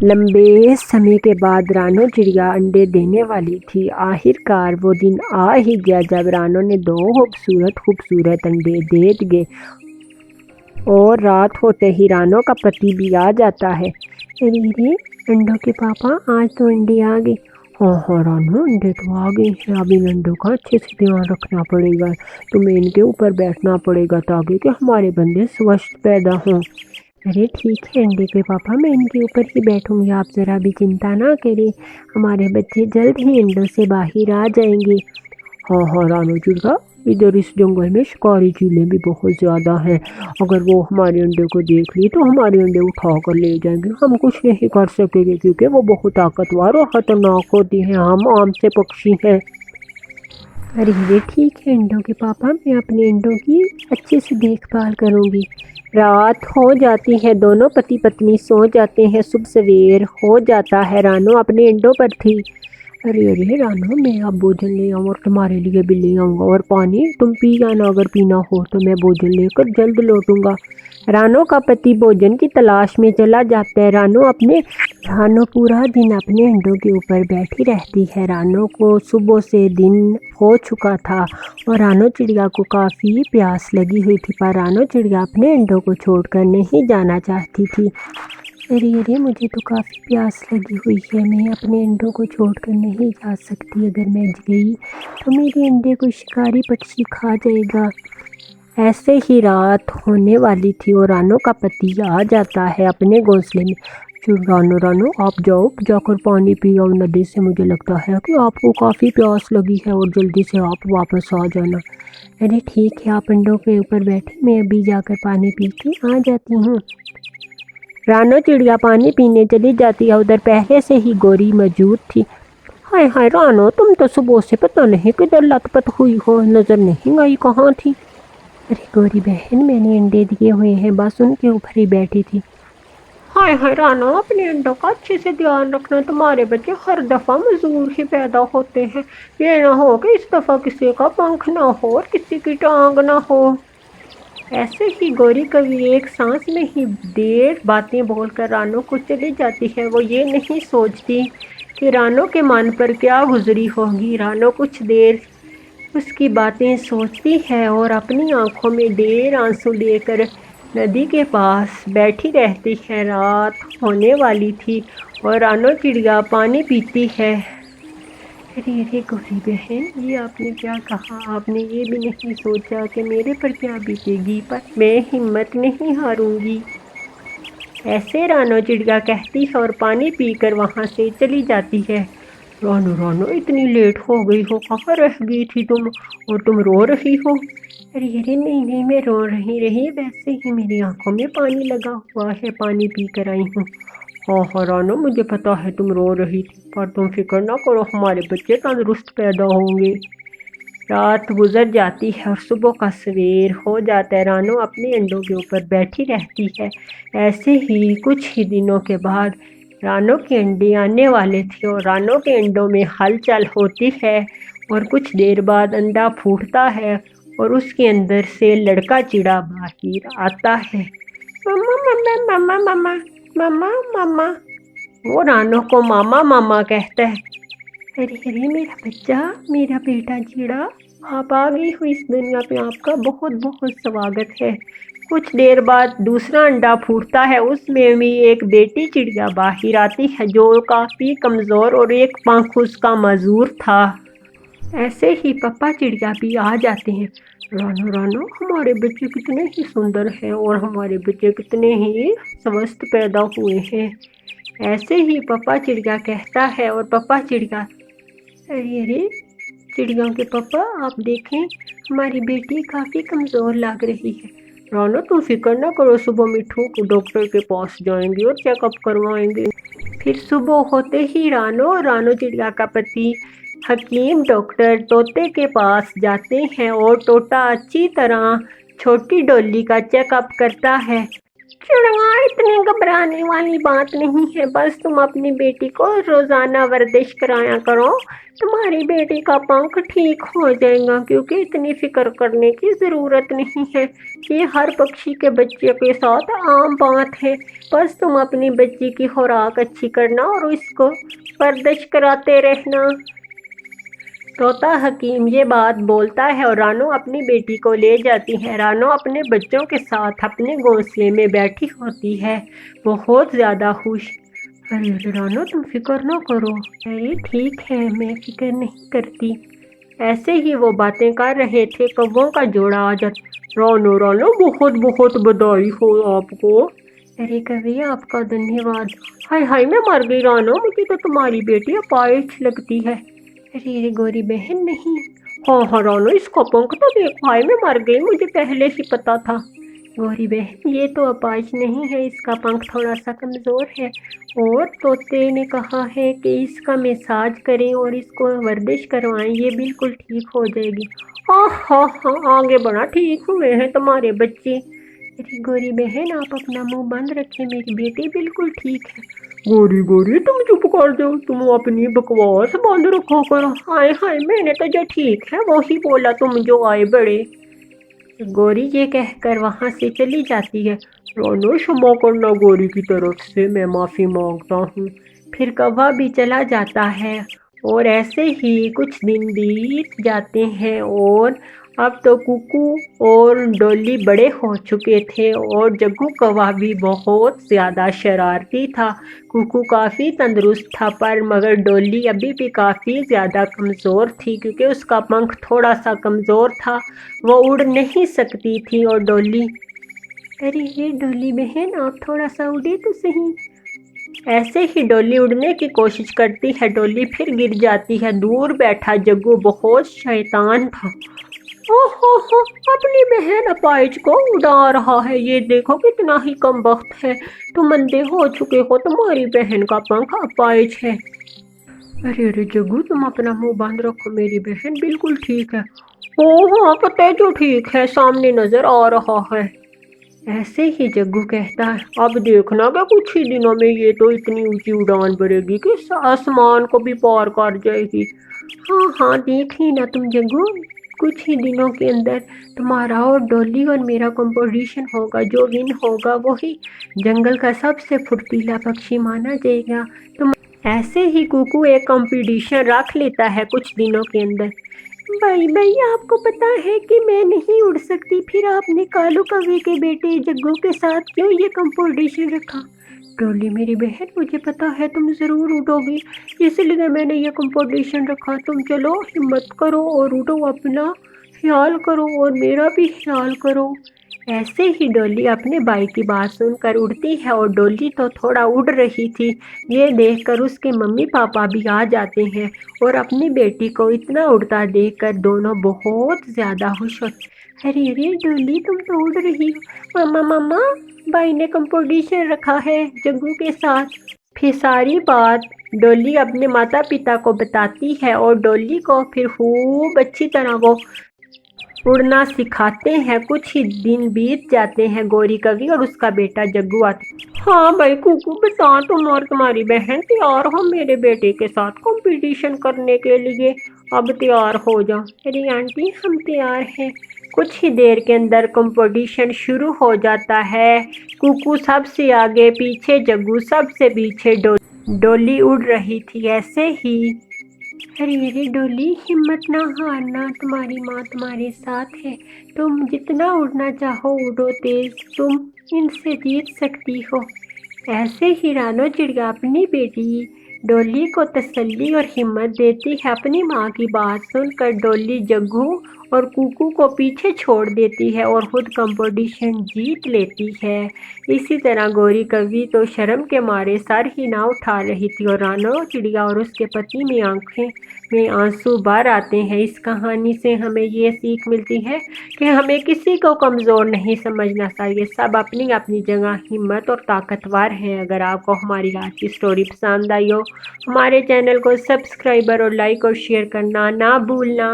لمبے سمے کے بعد رانو چڑیا انڈے دینے والی تھی۔ آخرکار وہ دن آ ہی گیا جب رانو نے 2 خوبصورت انڈے دے دیے اور رات ہوتے ہی رانو کا پتی بھی آ جاتا ہے۔ ارے انڈوں کے پاپا، آج تو انڈے آ گئے۔ ہاں رانو، انڈے تو آ گئے ہیں، اب ان انڈوں کا اچھے سے دھیان رکھنا پڑے گا، تمہیں ان کے اوپر بیٹھنا پڑے گا تاکہ کہ ہمارے بندے سوستھ پیدا ہوں۔ ارے ٹھیک ہے انڈے کے پاپا، میں ان کے اوپر ہی بیٹھوں گی، آپ ذرا بھی چنتا نہ کریں، ہمارے بچے جلد ہی انڈوں سے باہر آ جائیں گے۔ ہاں رانو چڑیا، ادھر اس جنگل میں شکاری چیلیں بھی بہت زیادہ ہیں، اگر وہ ہمارے انڈے کو دیکھ لی تو ہمارے انڈے اٹھا کر لے جائیں گے، ہم کچھ نہیں کر سکیں گے کیونکہ وہ بہت طاقتور اور خطرناک ہوتی ہیں، ہم عام سے پکشی ہیں۔ ارے ٹھیک ہے انڈوں کے پاپا، میں اپنے انڈوں کی اچھے سے دیکھ بھال کروں گی۔ رات ہو جاتی ہے، دونوں پتی پتنی سو جاتے ہیں، صبح سویر ہو جاتا ہے، رانو اپنے انڈوں پر تھی۔ ارے رانو، میں اب بھوجن لے آؤں اور تمہارے لیے بھی لے آؤں گا، اور پانی تم پی جانا، اگر پینا ہو تو میں بھوجن لے کر جلد لوٹوں گا۔ رانو کا پتی بھوجن کی تلاش میں چلا جاتا ہے۔ رانو پورا دن اپنے انڈوں کے اوپر بیٹھی رہتی ہے۔ رانو کو صبح سے دن ہو چکا تھا اور رانو چڑیا کو کافی پیاس لگی ہوئی تھی، پر رانو چڑیا اپنے انڈوں کو چھوڑ کر نہیں جانا چاہتی تھی۔ ارے مجھے تو کافی پیاس لگی ہوئی ہے، میں اپنے انڈوں کو چھوڑ کر نہیں جا سکتی، اگر میں گئی تو میرے انڈے کو شکاری پکشی کھا جائے گا۔ ایسے ہی رات ہونے والی تھی اور رانو کا پتی آ جاتا ہے اپنے گھونسلے میں۔ رانو آپ جاؤ جا کر پانی پی آؤ ندی سے، مجھے لگتا ہے کہ آپ کو کافی پیاس لگی ہے اور جلدی سے آپ واپس آ جانا۔ ارے ٹھیک ہے، آپ انڈوں کے اوپر بیٹھے، میں ابھی جا کر پانی پی کے آ جاتی ہوں۔ رانو چڑیا پانی پینے چلی جاتی ہے، ادھر پہلے سے ہی گوری موجود تھی۔ ہائے رانو، تم تو صبح سے پتہ نہیں کدھر لت پت ہوئی ہو، نظر نہیں آئی، کہاں تھی؟ ارے گوری بہن، میں نے انڈے دیے ہوئے ہیں، بس ان کے اوپر ہی بیٹھی تھی۔ ہائے رانو، اپنے انڈوں کا اچھے سے دھیان رکھنا، تمہارے بچے ہر دفعہ معذور ہی پیدا ہوتے ہیں، یہ نہ ہو کہ اس دفعہ کسی کا پنکھ نہ ہو اور کسی کی ٹانگ نہ ہو۔ ایسے ہی گوری کبھی ایک سانس میں ہی ڈھیر باتیں بول کر رانو کو چلی جاتی ہے۔ وہ یہ نہیں سوچتی کہ رانو کے من پر کیا گزری ہوگی۔ رانو کچھ دیر اس کی باتیں سوچتی ہے اور اپنی آنکھوں میں ڈھیر آنسو لے کر ندی کے پاس بیٹھی رہتی ہے۔ رات ہونے والی تھی اور رانو چڑیا پانی پیتی ہے۔ ارے گوری بہن، یہ آپ نے کیا کہا؟ آپ نے یہ بھی نہیں سوچا کہ میرے پر کیا بیتے گی، پر میں ہمت نہیں ہاروں گی، ایسے رانو چڑیا کہتی ہے اور پانی پی کر وہاں سے چلی جاتی ہے۔ رانو اتنی لیٹ ہو گئی ہو، کہاں رہ گئی تھی تم، اور تم رو رہی ہو؟ ارے نہیں، میں رو نہیں رہی، ویسے ہی میری آنکھوں میں پانی لگا ہوا ہے، پانی پی کر آئی ہوں۔ ہاں رانو، مجھے پتا ہے تم رو رہی تھی، پر تم فکر نہ کرو، ہمارے بچے تندرست پیدا ہوں گے۔ رات گزر جاتی ہے اور صبح کا سویر ہو جاتا ہے۔ رانو اپنے انڈوں کے اوپر بیٹھی رہتی ہے۔ ایسے ہی کچھ ہی دنوں کے بعد رانو کے انڈے آنے والے تھے اور رانو کے انڈوں میں ہلچل ہوتی ہے، اور کچھ دیر بعد انڈا پھوٹتا ہے اور اس کے اندر سے لڑکا چڑیا باہر آتا ہے۔ ماما، وہ رانو کو ماما کہتا ہے۔ ارے میرا بچہ، میرا بیٹا چڑیا، آپ آ گئی ہو اس دنیا پہ، آپ کا بہت بہت سواگت ہے۔ کچھ دیر بعد دوسرا انڈا پھوٹتا ہے، اس میں بھی ایک بیٹی چڑیا باہر آتی ہے جو کافی کمزور اور ایک پنکھ اس کا معذور تھا۔ ایسے ہی پپا چڑیا بھی آ جاتے ہیں۔ رانو، ہمارے بچے کتنے ہی سندر ہیں اور ہمارے بچے کتنے ہی سوستھ پیدا ہوئے ہیں، ایسے ہی پپا چڑیا کہتا ہے۔ اور پپا چڑیا، ارے چڑیوں کے پپا، آپ دیکھیں ہماری بیٹی کافی کمزور لگ رہی ہے۔ رانو تم فکر نہ کرو، صبح مٹھو کو ڈاکٹر کے پاس جائیں گے اور چیک اپ کروائیں گے۔ پھر صبح ہوتے ہی رانو اور رانو چڑیا کا پتی حکیم ڈاکٹر طوطے کے پاس جاتے ہیں اور طوطا اچھی طرح چھوٹی ڈولی کا چیک اپ کرتا ہے۔ चिड़िया, इतनी घबराने वाली बात नहीं है, बस तुम अपनी बेटी को रोजाना वर्जिश कराया करो, तुम्हारी बेटी का पंख ठीक हो जाएगा। क्योंकि इतनी फिक्र करने की जरूरत नहीं है, ये हर पक्षी के बच्चे के साथ आम बात है। बस तुम अपनी बच्ची की खुराक अच्छी करना और इसको वर्जिश कराते रहना। तोता हकीम ये बात बोलता है और रानो अपनी बेटी को ले जाती है। रानो अपने बच्चों के साथ अपने घोंसले में बैठी होती है, बहुत ज़्यादा खुश। अरे रानो, तुम फिक्र ना करो। अरे ठीक है, मैं फिक्र नहीं करती। ऐसे ही वो बातें कर रहे थे, कौवों का जोड़ा आ जाता। रानो रानो, बहुत बहुत बधाई हो आपको। अरे कवि, आपका धन्यवाद। हाय हाय, मैं मर गई रानो, मुझे तो तुम्हारी बेटी अपाहिज लगती है। अरे गोरी बहन, नहीं। हाँ हाँ रानो, इसका पंख तो देखो। हाय, मैं मर गई, मुझे पहले ही पता था। गोरी बहन, ये तो अपाहिज नहीं है, इसका पंख थोड़ा सा कमज़ोर है। और तोते ने कहा है कि इसका मसाज करें और इसको वर्जिश करवाएं, ये बिल्कुल ठीक हो जाएगी। हाँ हाँ हाँ, आगे बढ़ा, ठीक हुए हैं तुम्हारे बच्चे। अरे गोरी बहन, आप अपना मुंह बंद रखें, मेरी बेटी बिल्कुल ठीक है। गोरी गोरी, तुम चुप कर दो, तुम अपनी बकवास बंद रखो करो। हाय हाय, मैंने तो जो ठीक है वो ही बोला, तुम जो आए बड़े। गोरी ये कहकर वहां से चली जाती है। रानो, क्षमा करना गोरी की तरफ से, मैं माफ़ी मांगता हूँ। फिर कौवा भी चला जाता है और ऐसे ही कुछ दिन बीत जाते हैं और अब तो कुकू और डोली बड़े हो चुके थे और जग्गू कौवा भी बहुत ज़्यादा शरारती था। कुकू काफ़ी तंदुरुस्त था, पर मगर डोली अभी भी काफ़ी ज़्यादा कमज़ोर थी, क्योंकि उसका पंख थोड़ा सा कमज़ोर था, वो उड़ नहीं सकती थी। और डोली, अरे ये डोली बहन, आप थोड़ा सा उड़े तो सही। ऐसे ही डोली उड़ने की कोशिश करती है, डोली फिर गिर जाती है। दूर बैठा जग्गू बहुत शैतान था। ओहो हो, अपनी बहन अपाइज को उड़ा रहा है, ये देखो कितना ही कम वक्त है, तुम अंधे हो चुके हो, तुम्हारी बहन का पंख अपाइज है। अरे अरे जग्गू, तुम अपना मुंह बंद रखो, मेरी बहन बिल्कुल ठीक है। ओ हाँ, पता है जो ठीक है, सामने नजर आ रहा है। ऐसे ही जग्गू कहता है, अब देखना कि कुछ ही दिनों में ये तो इतनी ऊंची उड़ान भरेगी कि आसमान को भी पार कर जाएगी। हाँ हाँ, देख ही ना तुम जग्गू, कुछ ही दिनों के अंदर तुम्हारा और डॉली और मेरा कंपटीशन होगा, जो विन होगा वही जंगल का सबसे फुर्तीला पक्षी माना जाएगा। तुम ऐसे ही कुकू एक कंपटीशन रख लेता है कुछ दिनों के अंदर। भाई भाई, आपको पता है कि मैं नहीं उड़ सकती, फिर आपने कालू कौवे के बेटे जग्गू के साथ क्यों ये कंपटीशन रखा? डोली मेरी बहन, मुझे पता है तुम ज़रूर उड़ोगी, इसलिए मैंने ये कंपटीशन रखा। तुम चलो, हिम्मत करो और उड़ो, अपना ख्याल करो और मेरा भी ख्याल करो। ऐसे ही डोली अपने भाई की बात सुनकर उड़ती है और डोली तो थोड़ा उड़ रही थी, ये देखकर उसके मम्मी पापा भी आ जाते हैं और अपनी बेटी को इतना उड़ता देखकर दोनों बहुत ज़्यादा खुश होते। अरे अरे डोली, तुम तो उड़ रही हो। मम्मा मम्मा, भाई ने कंपटीशन रखा है जग्गू के साथ। फिर सारी बात डोली अपने माता पिता को बताती है और डोली को फिर खूब अच्छी तरह वो उड़ना सिखाते हैं। कुछ ही दिन बीत जाते हैं, गौरी कवि और उसका बेटा जग्गू आते। हाँ भाई कुकू, बता, तुम और तुम्हारी बहन तैयार हो मेरे बेटे के साथ कंपटीशन करने के लिए? अब तैयार हो जाओ। अरे आंटी, हम तैयार हैं। कुछ ही देर के अंदर कंपटीशन शुरू हो जाता है। कुकू सबसे आगे, पीछे जग्गू, सबसे पीछे डोली उड़ रही थी। ऐसे ही, अरे अरे डोली, हिम्मत ना हारना, तुम्हारी माँ तुम्हारे साथ है, तुम जितना उड़ना चाहो उड़ो तेज, तुम इनसे जीत सकती हो। ऐसे ही रानो चिड़िया अपनी बेटी डोली को तसल्ली और हिम्मत देती है। अपनी माँ की बात सुनकर डोली जग्गू और कुकू को पीछे छोड़ देती है और खुद कंपटीशन जीत लेती है। इसी तरह गौरी कवि तो शर्म के मारे सर ही ना उठा रही थी और रानो चिड़िया और उसके पति में आंखें में आंसू बाहर आते हैं। इस कहानी से हमें ये सीख मिलती है कि हमें किसी को कमज़ोर नहीं समझना चाहिए, सब अपनी अपनी जगह हिम्मत और ताकतवर हैं। अगर आपको हमारी आज की स्टोरी पसंद आई हो, हमारे चैनल को सब्सक्राइबर और लाइक और शेयर करना ना भूलना।